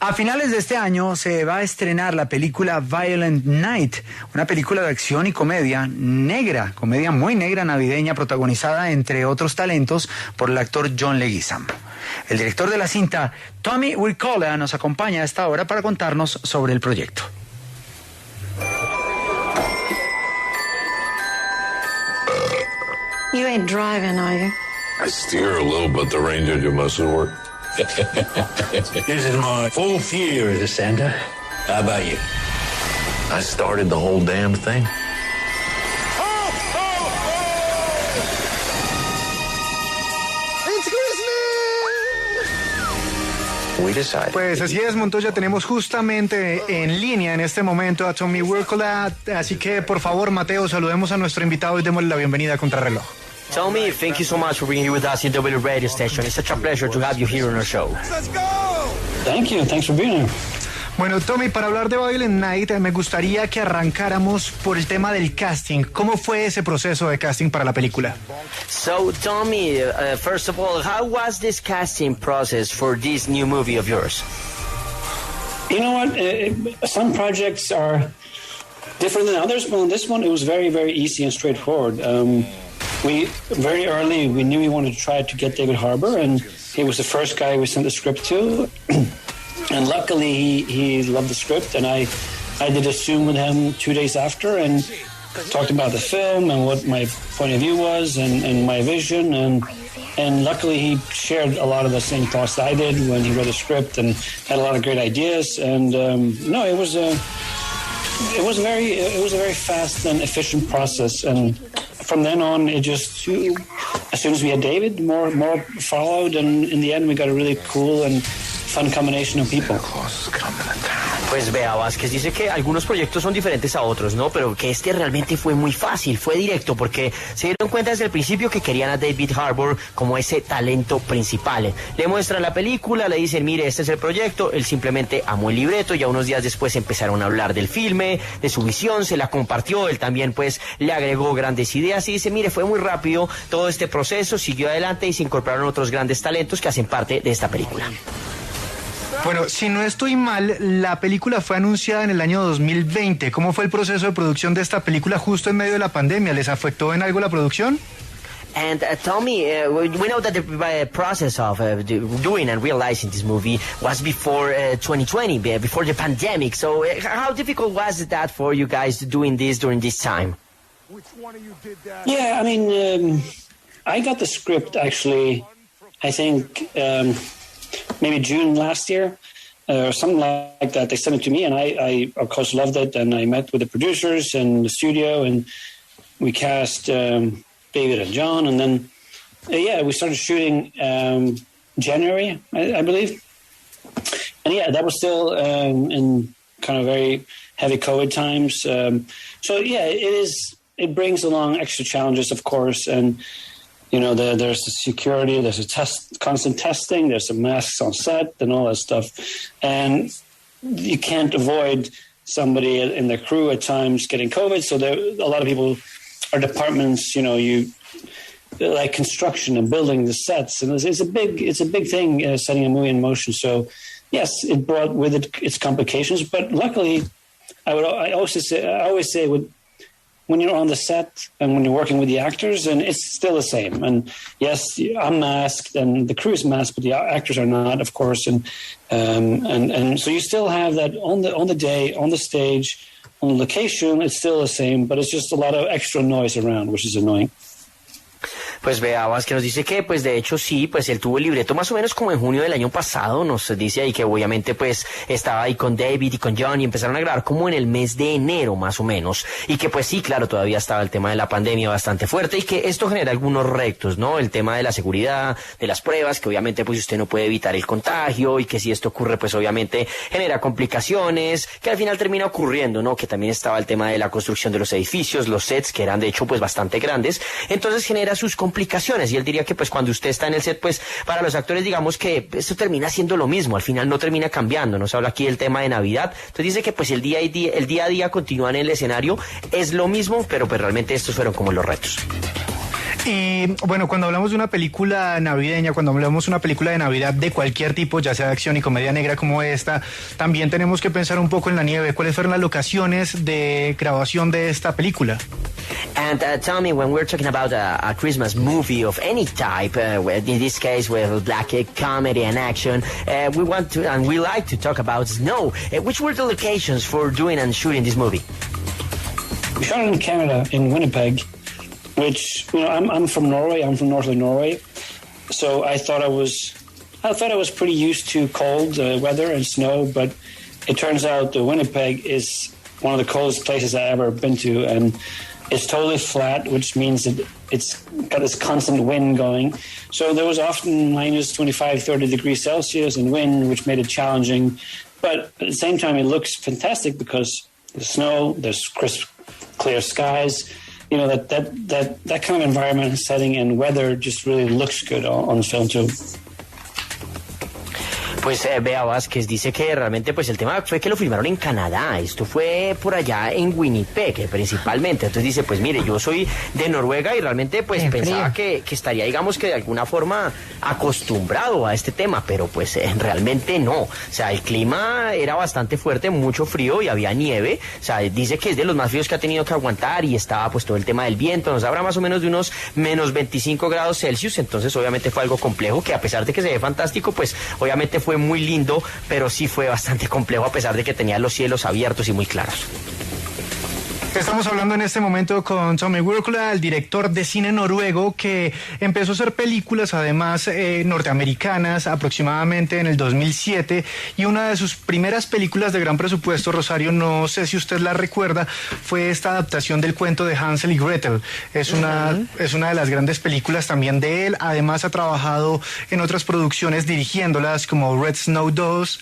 A finales de este año se va a estrenar la película Violent Night, una película de acción y comedia negra, comedia muy negra navideña, protagonizada entre otros talentos por el actor John Leguizamo. El director de la cinta, Tommy Wirkola, nos acompaña a esta hora para contarnos sobre el proyecto. You ain't driving, are you? I steer a little, but the ranger do most of the work. This is my 4th year as a Santa. How about you? I started the whole damn thing. Pues así es, Montoya, tenemos justamente en línea en este momento a Tommy Wirkola, así que por favor, Mateo, saludemos a nuestro invitado y démosle la bienvenida a Contrarreloj. Tommy, thank you so much for being here with us in W Radio Station. It's such a pleasure to have you here on our show. Let's go! Thank you. Thanks for being here. Bueno, Tommy, para hablar de Violent Night, me gustaría que arrancáramos por el tema del casting. ¿Cómo fue ese proceso de casting para la película? So, Tommy, first of all, how was this casting process for this new movie of yours? You know what? Some projects are different than others, but on this one, it was very, very easy and straightforward. We very early, we knew we wanted to try to get David Harbour, and he was the first guy we sent the script to. And luckily, he loved the script, and I did a Zoom with him 2 days after and talked about the film and what my point of view was and my vision. And luckily, he shared a lot of the same thoughts that I did when he read the script and had a lot of great ideas. And no, it was a very fast and efficient process. And from then on, it just, as soon as we had David, more followed, and in the end, we got a really cool and fun combination of people. Pues vea, Vázquez dice que algunos proyectos son diferentes a otros, ¿no? Pero que este realmente fue muy fácil, fue directo, porque se dieron cuenta desde el principio que querían a David Harbour como ese talento principal. Le muestran la película, le dicen, mire, este es el proyecto, él simplemente amó el libreto, ya unos días después empezaron a hablar del filme, de su visión, se la compartió, él también pues le agregó grandes ideas y dice, mire, fue muy rápido todo este proceso, siguió adelante y se incorporaron otros grandes talentos que hacen parte de esta película. Bueno, si no estoy mal, la película fue anunciada en el año 2020. ¿Cómo fue el proceso de producción de esta película justo en medio de la pandemia? ¿Les afectó en algo la producción? And Tommy, we know that the process of doing and realizing this movie was before 2020, before the pandemic. So how difficult was that for you guys doing this during this time? Which one of you did that? Yeah, I mean, I got the script actually, I think, maybe June last year, or something like that. They sent it to me, and I of course loved it. And I met with the producers and the studio, and we cast David and John, and then we started shooting January, I believe. And yeah, that was still in kind of very heavy COVID times. So yeah, it brings along extra challenges, of course, and you know, there's the security, there's a constant testing, there's the masks on set and all that stuff. And you can't avoid somebody in the crew at times getting COVID. So a lot of people, our departments, you know, like construction and building the sets. And it's a big thing, setting a movie in motion. So yes, it brought with it its complications, but luckily I always say when you're on the set and when you're working with the actors, and it's still the same. And yes, I'm masked and the crew is masked, but the actors are not, of course. And so you still have that on the day, on the stage, on the location, it's still the same, but it's just a lot of extra noise around, which is annoying. Pues veamos que nos dice que pues de hecho sí, pues él tuvo el libreto más o menos como en junio del año pasado, nos dice ahí que obviamente pues estaba ahí con David y con John y empezaron a grabar como en el mes de enero más o menos, y que pues sí, claro, todavía estaba el tema de la pandemia bastante fuerte y que esto genera algunos retos, ¿no? El tema de la seguridad, de las pruebas, que obviamente pues usted no puede evitar el contagio y que si esto ocurre pues obviamente genera complicaciones, que al final termina ocurriendo, ¿no? Que también estaba el tema de la construcción de los edificios, los sets que eran de hecho pues bastante grandes, entonces genera sus complicaciones, y él diría que pues cuando usted está en el set, pues para los actores digamos que esto termina siendo lo mismo, al final no termina cambiando. Nos habla aquí del tema de Navidad, entonces dice que pues el día a día continúa en el escenario, es lo mismo, pero pues realmente estos fueron como los retos. Y bueno, cuando hablamos de una película navideña, cuando hablamos de una película de Navidad de cualquier tipo, ya sea de acción y comedia negra como esta, también tenemos que pensar un poco en la nieve. ¿Cuáles fueron las locaciones de grabación de esta película? And tell me, when we're talking about a Christmas movie of any type, in this case with black comedy and action, we want to, and we like to talk about snow. Which were the locations for doing and shooting this movie? We shot it in Canada, in Winnipeg, which, you know, I'm from Norway. I'm from northern Norway, so I thought I was pretty used to cold weather and snow. But it turns out that Winnipeg is one of the coldest places I've ever been to, and it's totally flat, which means that it's got this constant wind going. So there was often minus 25, 30 degrees Celsius and wind, which made it challenging. But at the same time, it looks fantastic because the snow, there's crisp, clear skies. You know, that kind of environment and setting and weather just really looks good on film too. Pues Bea Vázquez dice que realmente pues el tema fue que lo filmaron en Canadá, esto fue por allá en Winnipeg principalmente, entonces dice pues mire, yo soy de Noruega y realmente pues pensaba que estaría digamos que de alguna forma acostumbrado a este tema, pero pues realmente no, o sea el clima era bastante fuerte, mucho frío y había nieve, o sea dice que es de los más fríos que ha tenido que aguantar y estaba pues todo el tema del viento, nos habrá más o menos de unos menos 25 grados Celsius, entonces obviamente fue algo complejo que a pesar de que se ve fantástico pues obviamente fue muy lindo, pero sí fue bastante complejo a pesar de que tenía los cielos abiertos y muy claros. Estamos hablando en este momento con Tommy Wirkola, el director de cine noruego que empezó a hacer películas además norteamericanas aproximadamente en el 2007 y una de sus primeras películas de gran presupuesto, Rosario, no sé si usted la recuerda, fue esta adaptación del cuento de Hansel y Gretel. Es una de las grandes películas también de él, además ha trabajado en otras producciones dirigiéndolas como Red Snow 2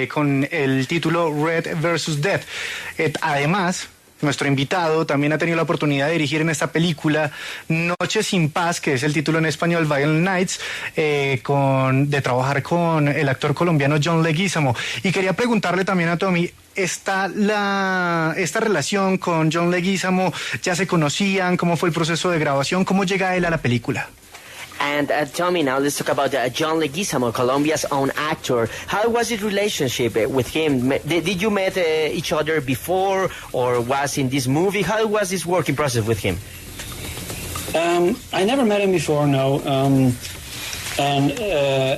con el título Red vs. Death. Además, nuestro invitado también ha tenido la oportunidad de dirigir en esta película Noche sin Paz, que es el título en español, Violent Nights, de trabajar con el actor colombiano John Leguizamo. Y quería preguntarle también a Tommy, esta relación con John Leguizamo, ¿ya se conocían? ¿Cómo fue el proceso de grabación? ¿Cómo llega él a la película? And Tommy, now let's talk about John Leguizamo, Colombia's own actor. How was your relationship with him? Did you met each other before or was in this movie? How was this working process with him? I never met him before, no. And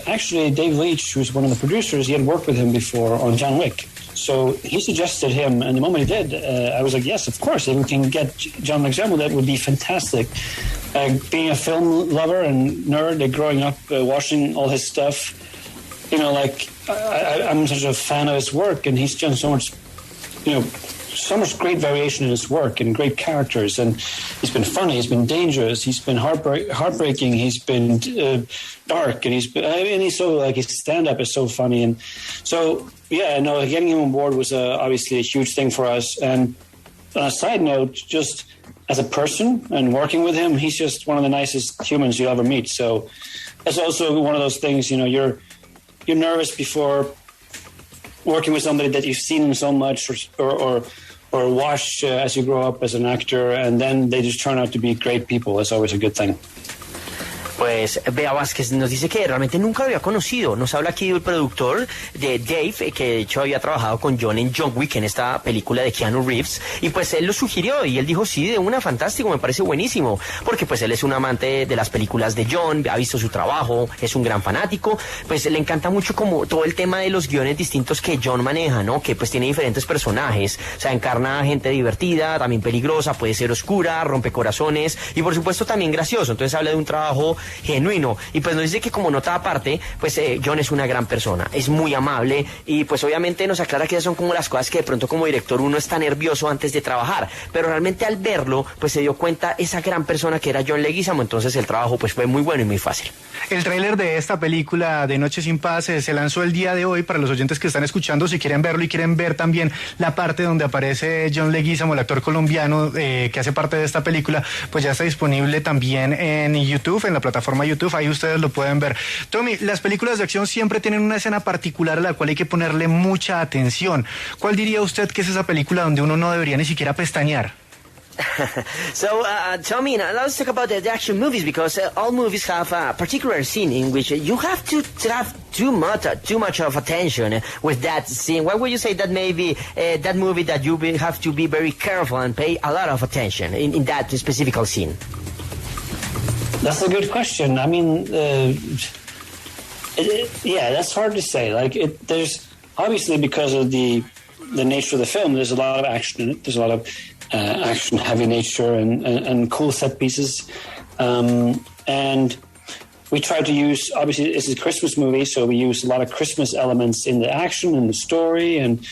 actually, Dave Leitch, who's one of the producers, he had worked with him before on John Wick. So he suggested him, and the moment he did, I was like, yes, of course, if we can get John Leguizamo, that would be fantastic. Being a film lover and nerd, growing up watching all his stuff, you know, like I'm such a fan of his work, and he's done so much, you know, so much great variation in his work and great characters, and he's been funny, he's been dangerous, he's been heartbreaking, he's been dark, and he's so like his stand-up is so funny, and so yeah, no, getting him on board was obviously a huge thing for us. And on a side note, just as a person and working with him, he's just one of the nicest humans you'll ever meet. So that's also one of those things, you know, you're nervous before working with somebody that you've seen so much or watched as you grow up as an actor, and then they just turn out to be great people. That's always a good thing. Pues Bea Vázquez nos dice que realmente nunca lo había conocido. Nos habla aquí del productor de Dave, que de hecho había trabajado con John en John Wick, en esta película de Keanu Reeves, y pues él lo sugirió y él dijo sí, de una, fantástico, me parece buenísimo, porque pues él es un amante de las películas de John, ha visto su trabajo, es un gran fanático, pues le encanta mucho como todo el tema de los guiones distintos que John maneja, ¿no? Que pues tiene diferentes personajes, o sea, encarna gente divertida, también peligrosa, puede ser oscura, rompecorazones y por supuesto también gracioso, entonces habla de un trabajo genuino y pues nos dice que como nota aparte pues John es una gran persona, es muy amable y pues obviamente nos aclara que esas son como las cosas que de pronto como director uno está nervioso antes de trabajar, pero realmente al verlo pues se dio cuenta esa gran persona que era John Leguizamo, entonces el trabajo pues fue muy bueno y muy fácil. El tráiler de esta película de Noche sin Paz se lanzó el día de hoy para los oyentes que están escuchando, si quieren verlo y quieren ver también la parte donde aparece John Leguizamo, el actor colombiano que hace parte de esta película, pues ya está disponible también en YouTube, en la plataforma YouTube, ahí ustedes lo pueden ver. Tommy, las películas de acción siempre tienen una escena particular a la cual hay que ponerle mucha atención. ¿Cuál diría usted que es esa película donde uno no debería ni siquiera pestañear? So, Tommy, now let's talk about the action movies, because all movies have a particular scene in which you have to have too much of attention with that scene. Why would you say that maybe that movie that you have to be very careful and pay a lot of attention in that specific scene? That's a good question. I mean, yeah, that's hard to say. Like, there's obviously, because of the nature of the film, there's a lot of action in it. There's a lot of action-heavy nature and cool set pieces. And we try to use, obviously, it's a Christmas movie, so we use a lot of Christmas elements in the action and the story. And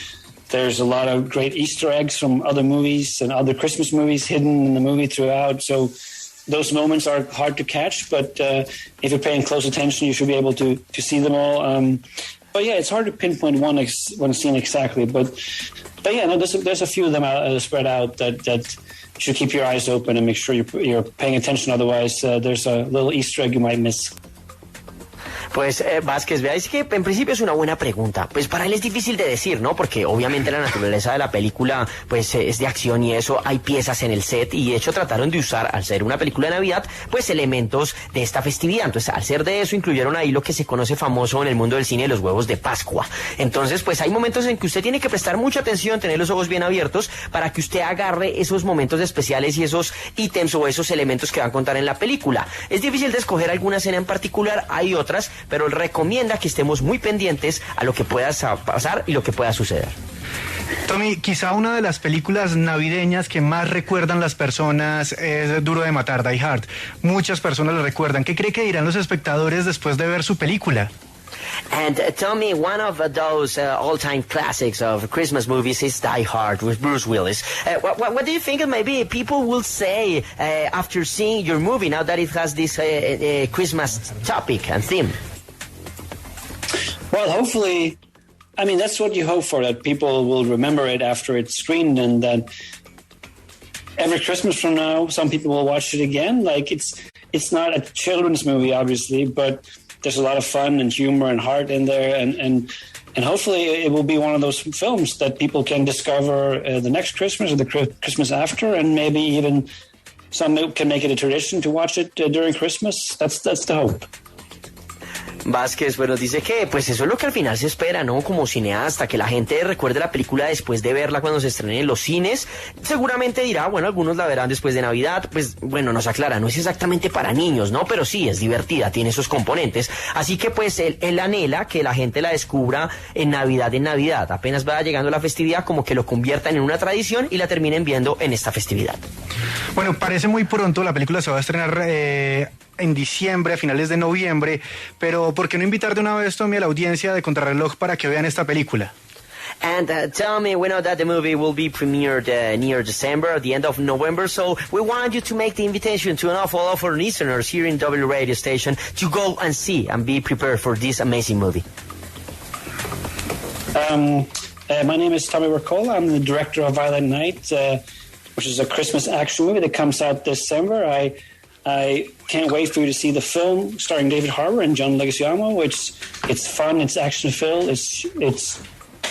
there's a lot of great Easter eggs from other movies and other Christmas movies hidden in the movie throughout. So those moments are hard to catch, but if you're paying close attention, you should be able to see them all. But yeah, it's hard to pinpoint one scene exactly. But yeah, no, there's a few of them spread out that you should keep your eyes open and make sure you're paying attention. Otherwise, there's a little Easter egg you might miss. Pues Vázquez, veáis que en principio es una buena pregunta. Pues para él es difícil de decir, ¿no? Porque obviamente la naturaleza de la película pues es de acción y eso, hay piezas en el set y de hecho trataron de usar, al ser una película de Navidad, pues elementos de esta festividad. Entonces, al ser de eso, incluyeron ahí lo que se conoce famoso en el mundo del cine, los huevos de Pascua. Entonces, pues hay momentos en que usted tiene que prestar mucha atención, tener los ojos bien abiertos para que usted agarre esos momentos especiales y esos ítems o esos elementos que van a contar en la película. Es difícil de escoger alguna escena en particular, hay otras, pero él recomienda que estemos muy pendientes a lo que pueda pasar y lo que pueda suceder. Tommy, quizá una de las películas navideñas que más recuerdan las personas es Duro de Matar, Die Hard. Muchas personas la recuerdan. ¿Qué cree que dirán los espectadores después de ver su película? And Tommy, one of those all-time classics of Christmas movies is Die Hard with Bruce Willis. What do you think maybe people will say after seeing your movie, now that it has this Christmas topic and theme? Well, hopefully, I mean, that's what you hope for, that people will remember it after it's screened, and that every Christmas from now, some people will watch it again. Like, it's not a children's movie, obviously, but there's a lot of fun and humor and heart in there, and hopefully it will be one of those films that people can discover the next Christmas or the Christmas after, and maybe even some can make it a tradition to watch it during Christmas. That's the hope. Vázquez, bueno, dice que pues eso es lo que al final se espera, ¿no? Como cineasta, que la gente recuerde la película después de verla cuando se estrene en los cines. Seguramente dirá, bueno, algunos la verán después de Navidad, pues bueno, nos aclara, no es exactamente para niños, ¿no? Pero sí, es divertida, tiene esos componentes. Así que pues él anhela que la gente la descubra en Navidad. Apenas vaya llegando la festividad, como que lo conviertan en una tradición y la terminen viendo en esta festividad. Bueno, parece muy pronto, la película se va a estrenar en diciembre, a finales de noviembre, pero ¿por qué no invitar de una vez, Tommy, a la audiencia de Contrarreloj para que vean esta película? And tell me, we know that the movie will be premiered near December, at the end of November, so we want you to make the invitation to an awful lot of our listeners here in W Radio Station to go and see and be prepared for this amazing movie. My name is Tommy Wirkola. I'm the director of Violent Night, which is a Christmas action movie that comes out this December. I can't wait for you to see the film starring David Harbour and John Leguizamo. It's fun, it's action-filled, it's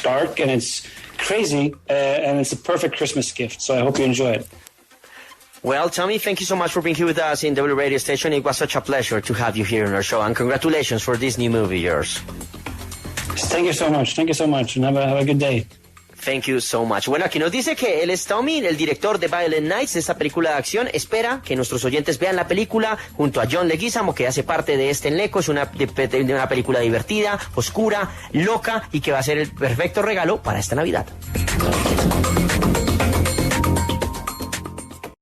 dark, and it's crazy, and it's a perfect Christmas gift. So I hope you enjoy it. Well, Tommy, thank you so much for being here with us in W Radio Station. It was such a pleasure to have you here on our show, and congratulations for this new movie of yours. Thank you so much, and have a good day. Thank you so much. Bueno, aquí nos dice que él es Tommy, el director de Violent Nights, de esta película de acción. Espera que nuestros oyentes vean la película junto a John Leguizamo, que hace parte de este elenco. Es una película divertida, oscura, loca y que va a ser el perfecto regalo para esta Navidad.